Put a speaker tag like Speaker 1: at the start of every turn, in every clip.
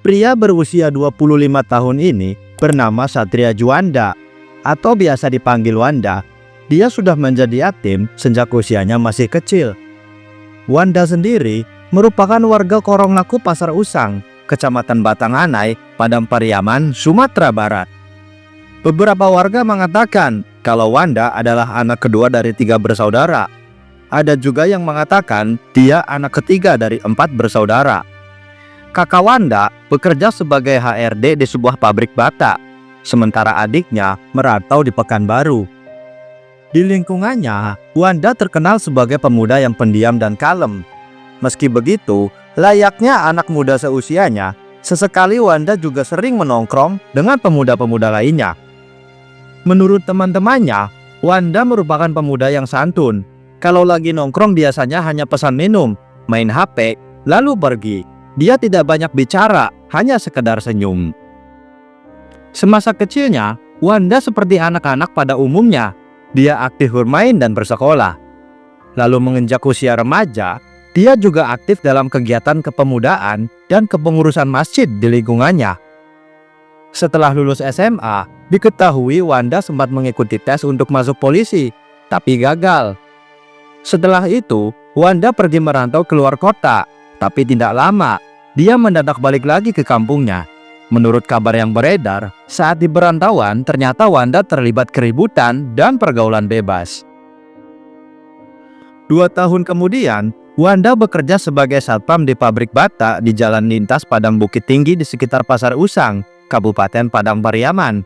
Speaker 1: Pria berusia 25 tahun ini bernama Satria Juanda atau biasa dipanggil Wanda. Dia sudah menjadi yatim sejak usianya masih kecil. Wanda sendiri merupakan warga Koronglaku Pasar Usang, Kecamatan Batanganai, Padang Pariaman, Sumatera Barat. Beberapa warga mengatakan kalau Wanda adalah anak kedua dari 3 bersaudara. Ada juga yang mengatakan dia anak ketiga dari 4 bersaudara. Kakak Wanda bekerja sebagai HRD di sebuah pabrik bata, sementara adiknya merantau di Pekanbaru. Di lingkungannya, Wanda terkenal sebagai pemuda yang pendiam dan kalem. Meski begitu, layaknya anak muda seusianya, sesekali Wanda juga sering menongkrong dengan pemuda-pemuda lainnya. Menurut teman-temannya, Wanda merupakan pemuda yang santun. Kalau lagi nongkrong biasanya hanya pesan minum, main HP, lalu pergi. Dia tidak banyak bicara, hanya sekedar senyum. Semasa kecilnya, Wanda seperti anak-anak pada umumnya. Dia aktif bermain dan bersekolah. Lalu menginjak usia remaja, dia juga aktif dalam kegiatan kepemudaan dan kepengurusan masjid di lingkungannya. Setelah lulus SMA, diketahui Wanda sempat mengikuti tes untuk masuk polisi, tapi gagal. Setelah itu, Wanda pergi merantau keluar kota, tapi tidak lama, dia mendadak balik lagi ke kampungnya. Menurut kabar yang beredar, saat di perantauan ternyata Wanda terlibat keributan dan pergaulan bebas. 2 tahun kemudian, Wanda bekerja sebagai satpam di pabrik bata di Jalan Lintas Padang Bukit Tinggi di sekitar Pasar Usang, Kabupaten Padang Pariaman.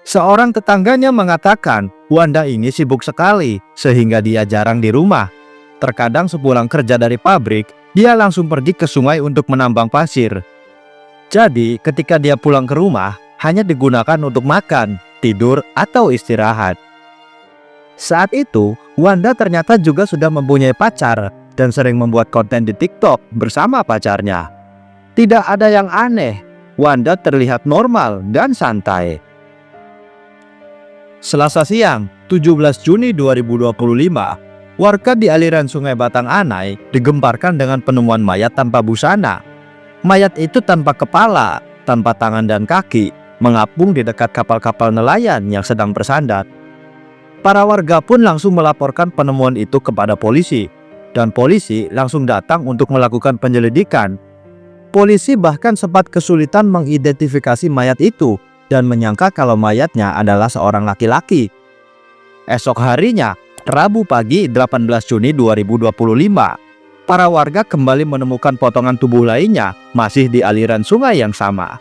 Speaker 1: Seorang tetangganya mengatakan Wanda ini sibuk sekali sehingga dia jarang di rumah. Terkadang sepulang kerja dari pabrik, dia langsung pergi ke sungai untuk menambang pasir. Jadi ketika dia pulang ke rumah, hanya digunakan untuk makan, tidur, atau istirahat. Saat itu, Wanda ternyata juga sudah mempunyai pacar dan sering membuat konten di TikTok bersama pacarnya. Tidak ada yang aneh, Wanda terlihat normal dan santai. Selasa siang, 17 Juni 2025, warga di aliran Sungai Batanganai digemparkan dengan penemuan mayat tanpa busana. Mayat itu tanpa kepala, tanpa tangan dan kaki, mengapung di dekat kapal-kapal nelayan yang sedang bersandar. Para warga pun langsung melaporkan penemuan itu kepada polisi, dan polisi langsung datang untuk melakukan penyelidikan. Polisi bahkan sempat kesulitan mengidentifikasi mayat itu dan menyangka kalau mayatnya adalah seorang laki-laki. Esok harinya, Rabu pagi 18 Juni 2025, para warga kembali menemukan potongan tubuh lainnya masih di aliran sungai yang sama.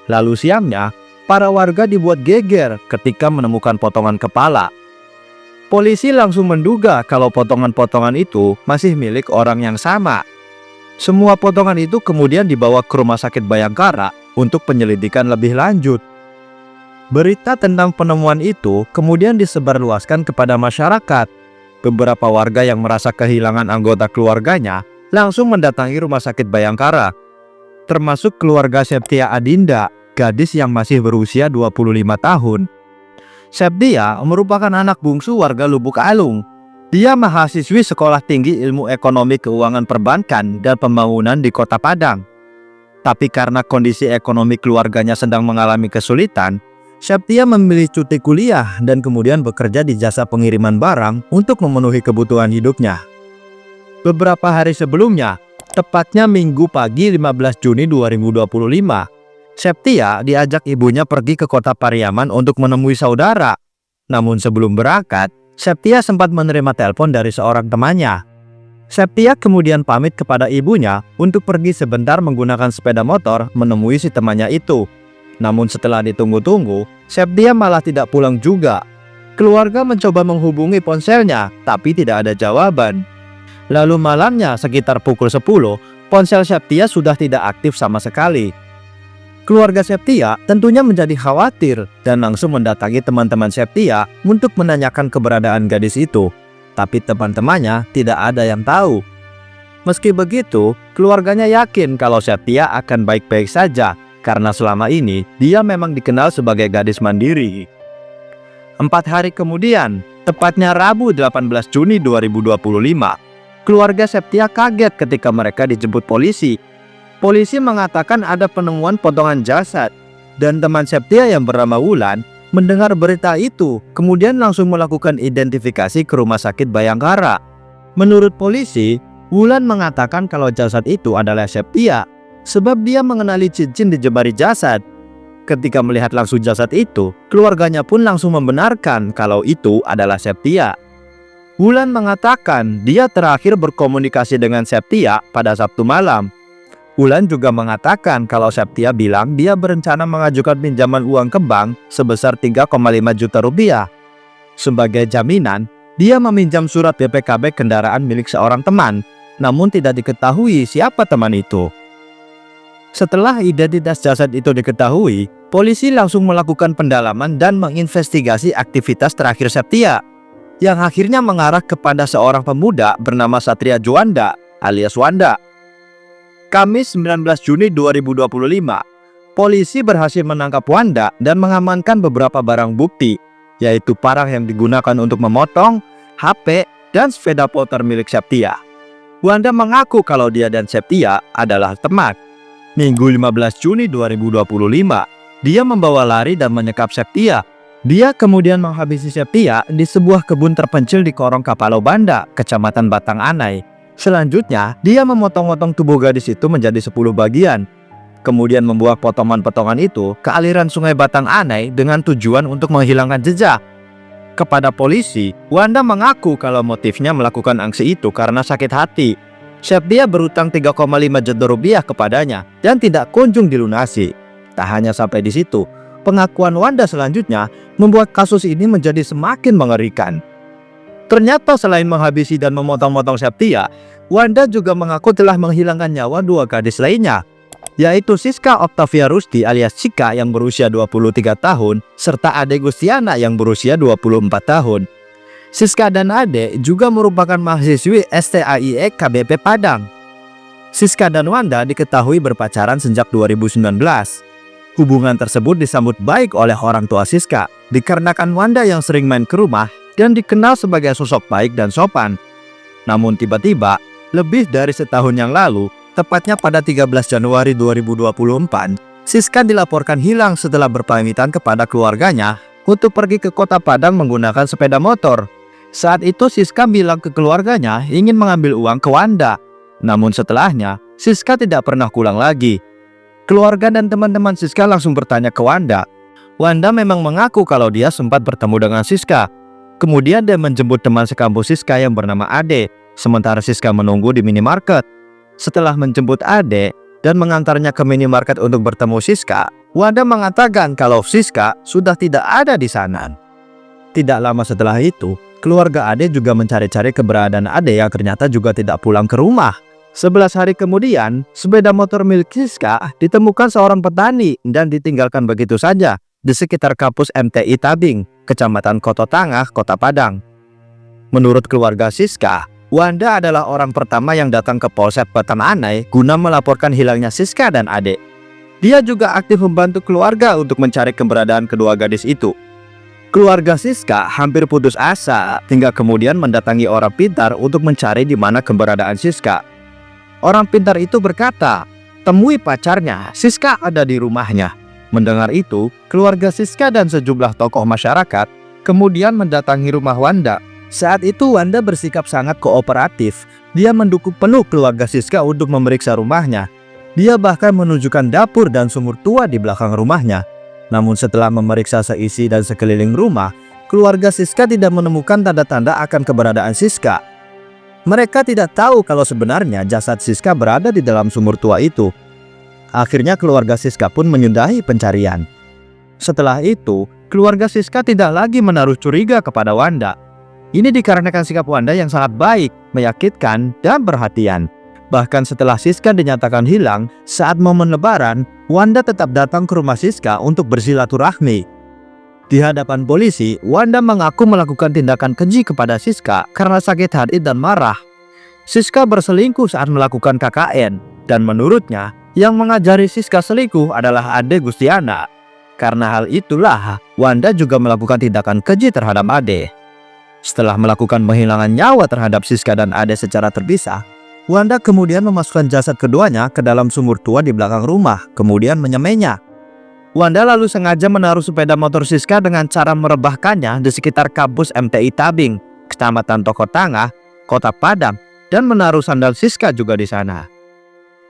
Speaker 1: Lalu siangnya, para warga dibuat geger ketika menemukan potongan kepala. Polisi langsung menduga kalau potongan-potongan itu masih milik orang yang sama. Semua potongan itu kemudian dibawa ke Rumah Sakit Bayangkara untuk penyelidikan lebih lanjut. Berita tentang penemuan itu kemudian disebarluaskan kepada masyarakat. Beberapa warga yang merasa kehilangan anggota keluarganya langsung mendatangi Rumah Sakit Bayangkara, termasuk keluarga Septia Adinda, gadis yang masih berusia 25 tahun. Septia merupakan anak bungsu warga Lubuk Alung. Dia mahasiswi Sekolah Tinggi Ilmu Ekonomi Keuangan Perbankan dan Pembangunan di Kota Padang. Tapi karena kondisi ekonomi keluarganya sedang mengalami kesulitan, Septia memilih cuti kuliah dan kemudian bekerja di jasa pengiriman barang untuk memenuhi kebutuhan hidupnya. Beberapa hari sebelumnya, tepatnya Minggu pagi 15 Juni 2025, Septia diajak ibunya pergi ke Kota Pariaman untuk menemui saudara. Namun sebelum berangkat, Septia sempat menerima telepon dari seorang temannya. Septia kemudian pamit kepada ibunya untuk pergi sebentar menggunakan sepeda motor menemui si temannya itu. Namun setelah ditunggu-tunggu, Septia malah tidak pulang juga. Keluarga mencoba menghubungi ponselnya, tapi tidak ada jawaban. Lalu malamnya sekitar pukul 10, ponsel Septia sudah tidak aktif sama sekali. Keluarga Septia tentunya menjadi khawatir dan langsung mendatangi teman-teman Septia untuk menanyakan keberadaan gadis itu. Tapi teman-temannya tidak ada yang tahu. Meski begitu, keluarganya yakin kalau Septia akan baik-baik saja karena selama ini dia memang dikenal sebagai gadis mandiri. 4 hari kemudian, tepatnya Rabu 18 Juni 2025, keluarga Septia kaget ketika mereka dijemput polisi. Polisi mengatakan ada penemuan potongan jasad, dan teman Septia yang bernama Wulan mendengar berita itu, kemudian langsung melakukan identifikasi ke Rumah Sakit Bayangkara. Menurut polisi, Wulan mengatakan kalau jasad itu adalah Septia, sebab dia mengenali cincin di jemari jasad. Ketika melihat langsung jasad itu, keluarganya pun langsung membenarkan kalau itu adalah Septia. Wulan mengatakan dia terakhir berkomunikasi dengan Septia pada Sabtu malam. Wulan juga mengatakan kalau Septia bilang dia berencana mengajukan pinjaman uang ke bank sebesar 3,5 juta rupiah. Sebagai jaminan, dia meminjam surat BPKB kendaraan milik seorang teman, namun tidak diketahui siapa teman itu. Setelah identitas jasad itu diketahui, polisi langsung melakukan pendalaman dan menginvestigasi aktivitas terakhir Septia, yang akhirnya mengarah kepada seorang pemuda bernama Satria Juanda alias Wanda. Kamis 19 Juni 2025, polisi berhasil menangkap Wanda dan mengamankan beberapa barang bukti, yaitu parang yang digunakan untuk memotong, HP, dan sepeda motor milik Septia. Wanda mengaku kalau dia dan Septia adalah teman. Minggu 15 Juni 2025, dia membawa lari dan menyekap Septia. Dia kemudian menghabisi Septia di sebuah kebun terpencil di Korong Kapalo Banda, Kecamatan Batang Anai. Selanjutnya, dia memotong-motong tubuh gadis itu menjadi 10 bagian. Kemudian membuang potongan-potongan itu ke aliran Sungai Batang Anai dengan tujuan untuk menghilangkan jejak. Kepada polisi, Wanda mengaku kalau motifnya melakukan aksi itu karena sakit hati. Septia berutang 3,5 juta rupiah kepadanya dan tidak kunjung dilunasi. Tak hanya sampai di situ, pengakuan Wanda selanjutnya membuat kasus ini menjadi semakin mengerikan. Ternyata selain menghabisi dan memotong-motong Septia, Wanda juga mengaku telah menghilangkan nyawa 2 gadis lainnya, yaitu Siska Octavia Rusdi alias Cika yang berusia 23 tahun, serta Ade Gustiana yang berusia 24 tahun. Siska dan Ade juga merupakan mahasiswi STAIE KBP Padang. Siska dan Wanda diketahui berpacaran sejak 2019. Hubungan tersebut disambut baik oleh orang tua Siska, dikarenakan Wanda yang sering main ke rumah dan dikenal sebagai sosok baik dan sopan. Namun tiba-tiba, lebih dari setahun yang lalu, tepatnya pada 13 Januari 2024, Siska dilaporkan hilang setelah berpamitan kepada keluarganya untuk pergi ke kota Padang menggunakan sepeda motor. Saat itu Siska bilang ke keluarganya ingin mengambil uang ke Wanda. Namun setelahnya, Siska tidak pernah pulang lagi. Keluarga dan teman-teman Siska langsung bertanya ke Wanda. Wanda memang mengaku kalau dia sempat bertemu dengan Siska. Kemudian dia menjemput teman sekampus Siska yang bernama Ade, sementara Siska menunggu di minimarket. Setelah menjemput Ade dan mengantarnya ke minimarket untuk bertemu Siska, Wanda mengatakan kalau Siska sudah tidak ada di sana. Tidak lama setelah itu, keluarga Ade juga mencari-cari keberadaan Ade yang ternyata juga tidak pulang ke rumah. 11 hari kemudian, sepeda motor milik Siska ditemukan seorang petani dan ditinggalkan begitu saja di sekitar kampus MTI Tabing, Kecamatan Koto Tangah, Kota Padang. Menurut keluarga Siska, Wanda adalah orang pertama yang datang ke Polsek Batang Anai guna melaporkan hilangnya Siska dan Ade. Dia juga aktif membantu keluarga untuk mencari keberadaan kedua gadis itu. Keluarga Siska hampir putus asa hingga kemudian mendatangi orang pintar untuk mencari di mana keberadaan Siska. Orang pintar itu berkata, temui pacarnya, Siska ada di rumahnya. Mendengar itu, keluarga Siska dan sejumlah tokoh masyarakat kemudian mendatangi rumah Wanda. Saat itu Wanda bersikap sangat kooperatif. Dia mendukung penuh keluarga Siska untuk memeriksa rumahnya. Dia bahkan menunjukkan dapur dan sumur tua di belakang rumahnya. Namun setelah memeriksa seisi dan sekeliling rumah, keluarga Siska tidak menemukan tanda-tanda akan keberadaan Siska. Mereka tidak tahu kalau sebenarnya jasad Siska berada di dalam sumur tua itu. Akhirnya keluarga Siska pun menyudahi pencarian. Setelah itu, keluarga Siska tidak lagi menaruh curiga kepada Wanda. Ini dikarenakan sikap Wanda yang sangat baik, meyakinkan, dan perhatian. Bahkan setelah Siska dinyatakan hilang, saat momen lebaran, Wanda tetap datang ke rumah Siska untuk bersilaturahmi. Di hadapan polisi, Wanda mengaku melakukan tindakan keji kepada Siska karena sakit hati dan marah. Siska berselingkuh saat melakukan KKN, dan menurutnya, yang mengajari Siska selingkuh adalah Ade Gustiana. Karena hal itulah, Wanda juga melakukan tindakan keji terhadap Ade. Setelah melakukan penghilangan nyawa terhadap Siska dan Ade secara terpisah, Wanda kemudian memasukkan jasad keduanya ke dalam sumur tua di belakang rumah, kemudian menyemainya. Wanda lalu sengaja menaruh sepeda motor Siska dengan cara merebahkannya di sekitar kampus MTI Tabing, Kecamatan Toko Tangah, Kota Padang, dan menaruh sandal Siska juga di sana.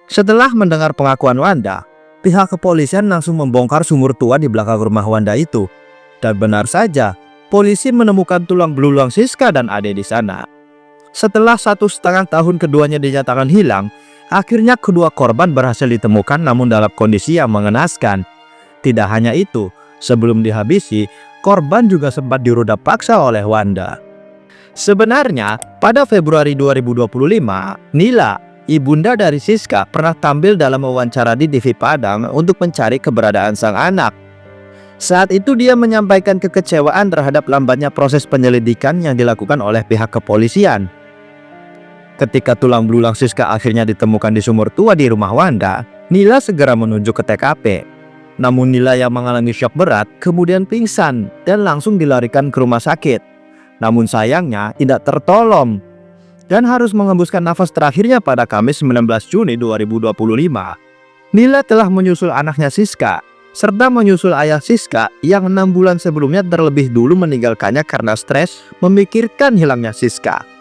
Speaker 1: Setelah mendengar pengakuan Wanda, pihak kepolisian langsung membongkar sumur tua di belakang rumah Wanda itu. Dan benar saja, polisi menemukan tulang belulang Siska dan Ade di sana. Setelah 1,5 tahun keduanya dinyatakan hilang, akhirnya kedua korban berhasil ditemukan namun dalam kondisi yang mengenaskan. Tidak hanya itu, sebelum dihabisi, korban juga sempat diruda paksa oleh Wanda. Sebenarnya, pada Februari 2025, Nila, ibunda dari Siska, pernah tampil dalam wawancara di TV Padang untuk mencari keberadaan sang anak. Saat itu dia menyampaikan kekecewaan terhadap lambatnya proses penyelidikan yang dilakukan oleh pihak kepolisian. Ketika tulang belulang Siska akhirnya ditemukan di sumur tua di rumah Wanda, Nila segera menuju ke TKP. Namun Nila yang mengalami syok berat kemudian pingsan dan langsung dilarikan ke rumah sakit. Namun sayangnya tidak tertolong dan harus mengembuskan nafas terakhirnya pada Kamis 19 Juni 2025. Nila telah menyusul anaknya Siska serta menyusul ayah Siska yang 6 bulan sebelumnya terlebih dulu meninggalkannya karena stres memikirkan hilangnya Siska.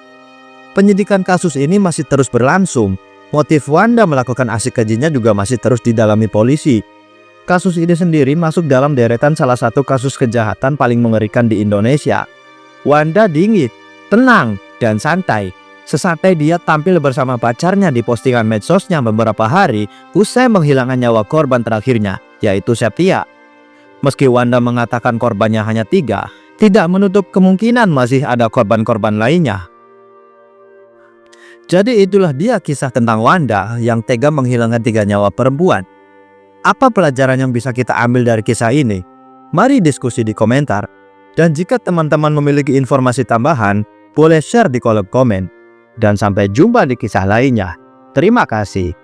Speaker 1: Penyidikan kasus ini masih terus berlangsung. Motif Wanda melakukan aksi kejinya juga masih terus didalami polisi. Kasus ini sendiri masuk dalam deretan salah satu kasus kejahatan paling mengerikan di Indonesia. Wanda dingin, tenang, dan santai. Sesantai dia tampil bersama pacarnya di postingan medsosnya beberapa hari usai menghilangkan nyawa korban terakhirnya, yaitu Septia. Meski Wanda mengatakan korbannya hanya 3, tidak menutup kemungkinan masih ada korban-korban lainnya. Jadi itulah dia kisah tentang Wanda yang tega menghilangkan 3 nyawa perempuan. Apa pelajaran yang bisa kita ambil dari kisah ini? Mari diskusi di komentar. Dan jika teman-teman memiliki informasi tambahan, boleh share di kolom komen. Dan sampai jumpa di kisah lainnya. Terima kasih.